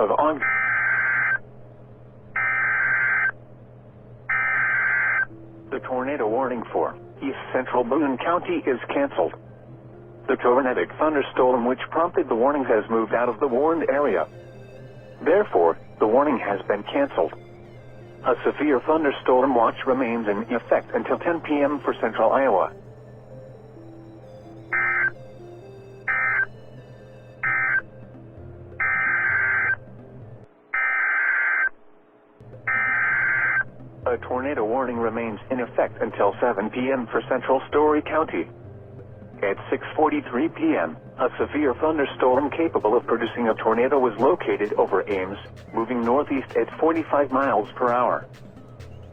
of Ogden. The tornado warning for East Central Boone County is canceled. The tornadic thunderstorm which prompted the warning has moved out of the warned area. Therefore, the warning has been canceled. A severe thunderstorm watch remains in effect until 10 p.m. for central Iowa. A tornado warning remains in effect until 7 p.m. for central Story County. At 6:43 p.m., a severe thunderstorm capable of producing a tornado was located over Ames, moving northeast at 45 miles per hour.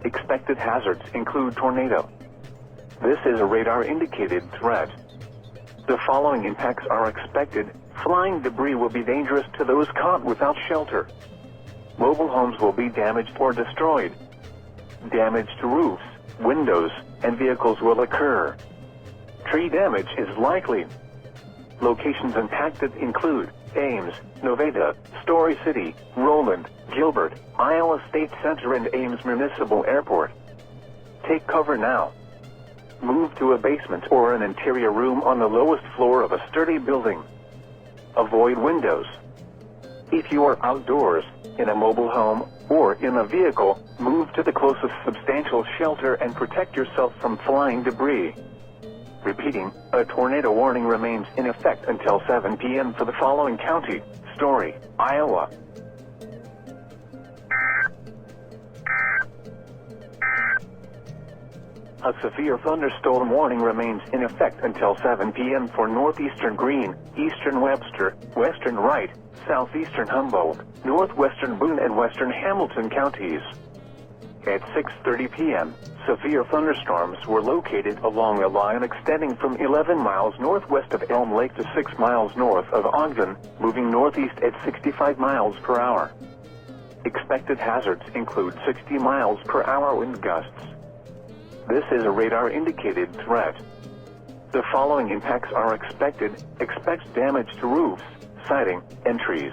Expected hazards include tornado. This is a radar-indicated threat. The following impacts are expected. Flying debris will be dangerous to those caught without shelter. Mobile homes will be damaged or destroyed. Damage to roofs, windows, and vehicles will occur. Tree damage is likely. Locations impacted include Ames, Nevada, Story City, Roland, Gilbert, Iowa State Center, and Ames Municipal Airport. Take cover now. Move to a basement or an interior room on the lowest floor of a sturdy building. Avoid windows. If you are outdoors, in a mobile home, or in a vehicle, move to the closest substantial shelter and protect yourself from flying debris. Repeating, a tornado warning remains in effect until 7 p.m. for the following county: Story, Iowa. A severe thunderstorm warning remains in effect until 7 p.m. for northeastern Greene, eastern Webster, western Wright, southeastern Humboldt, northwestern Boone, and western Hamilton counties. At 6:30 p.m., severe thunderstorms were located along a line extending from 11 miles northwest of Elm Lake to 6 miles north of Ogden, moving northeast at 65 miles per hour. Expected hazards include 60 miles per hour wind gusts. This is a radar-indicated threat. The following impacts are expected. Expect damage to roofs, siding, and trees.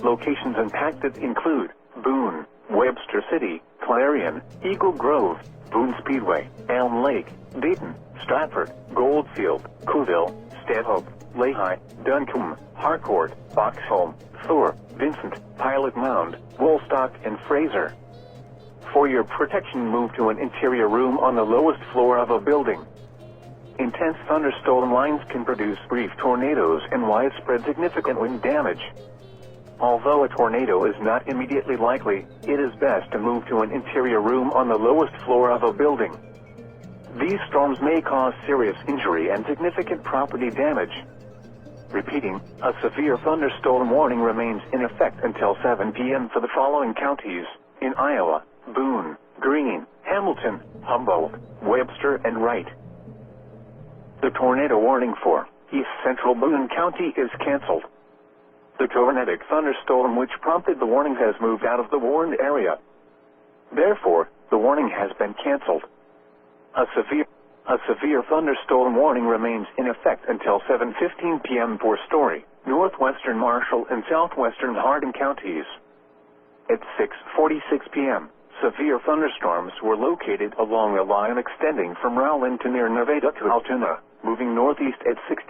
Locations impacted include Boone, Webster City, Clarion, Eagle Grove, Boone Speedway, Elm Lake, Dayton, Stratford, Goldfield, Cooville, Stanhope, Lehigh, Duncombe, Harcourt, Boxholm, Thor, Vincent, Pilot Mound, Woolstock, and Fraser. For your protection, move to an interior room on the lowest floor of a building. Intense thunderstorm lines can produce brief tornadoes and widespread significant wind damage. Although a tornado is not immediately likely, it is best to move to an interior room on the lowest floor of a building. These storms may cause serious injury and significant property damage. Repeating, a severe thunderstorm warning remains in effect until 7 p.m. for the following counties: in Iowa: Boone, Greene, Hamilton, Humboldt, Webster, and Wright. The tornado warning for East Central Boone County is canceled. The tornadic thunderstorm which prompted the warning has moved out of the warned area. Therefore, the warning has been canceled. A severe thunderstorm warning remains in effect until 7:15 p.m. for Story, northwestern Marshall, and southwestern Hardin counties. At 6:46 p.m., severe thunderstorms were located along a line extending from Rowland to near Nevada to Altoona, moving northeast at 60